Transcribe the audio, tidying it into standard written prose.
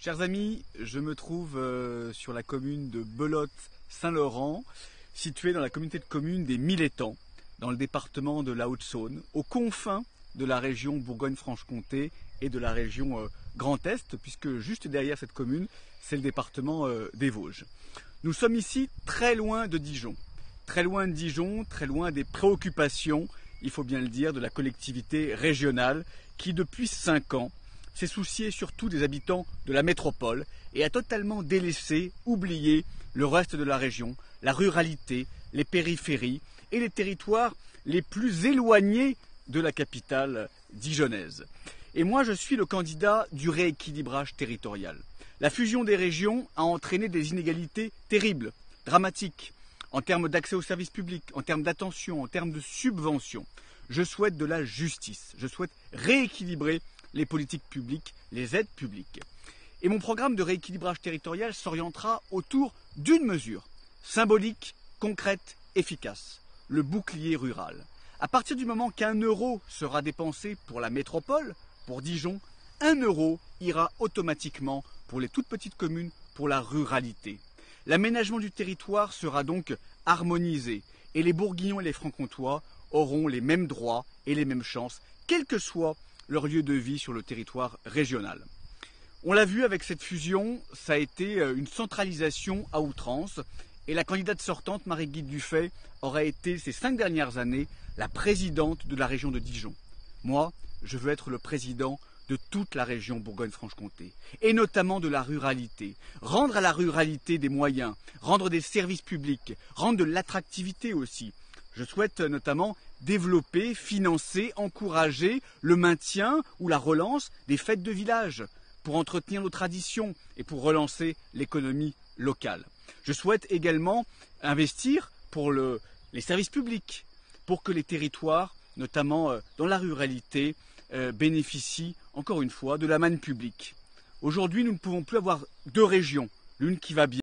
Chers amis, je me trouve sur la commune de Belote-Saint-Laurent, située dans la communauté de communes des Mille Étangs, dans le département de la Haute-Saône, aux confins de la région Bourgogne-Franche-Comté et de la région Grand Est, puisque juste derrière cette commune, c'est le département des Vosges. Nous sommes ici très loin de Dijon, très loin des préoccupations, il faut bien le dire, de la collectivité régionale qui, depuis 5 ans, s'est soucié surtout des habitants de la métropole et a totalement délaissé, oublié le reste de la région, la ruralité, les périphéries et les territoires les plus éloignés de la capitale dijonnaise. Et moi, je suis le candidat du rééquilibrage territorial. La fusion des régions a entraîné des inégalités terribles, dramatiques, en termes d'accès aux services publics, en termes d'attention, en termes de subventions. Je souhaite de la justice, je souhaite rééquilibrer les politiques publiques, les aides publiques. Et mon programme de rééquilibrage territorial s'orientera autour d'une mesure, symbolique, concrète, efficace, le bouclier rural. À partir du moment qu'1 euro sera dépensé pour la métropole, pour Dijon, 1 euro ira automatiquement pour les toutes petites communes, pour la ruralité. L'aménagement du territoire sera donc harmonisé et les Bourguignons et les Franc-Comtois auront les mêmes droits et les mêmes chances, quel que soit leur lieu de vie sur le territoire régional. On l'a vu avec cette fusion, ça a été une centralisation à outrance et la candidate sortante, Marie-Guilde Dufay, aurait été ces 5 dernières années la présidente de la région de Dijon. Moi, je veux être le président de toute la région Bourgogne-Franche-Comté et notamment de la ruralité. Rendre à la ruralité des moyens, rendre des services publics, rendre de l'attractivité aussi. Je souhaite notamment développer, financer, encourager le maintien ou la relance des fêtes de village pour entretenir nos traditions et pour relancer l'économie locale. Je souhaite également investir pour les services publics, pour que les territoires, notamment dans la ruralité, bénéficient encore une fois de la manne publique. Aujourd'hui, nous ne pouvons plus avoir 2 régions, l'une qui va bien,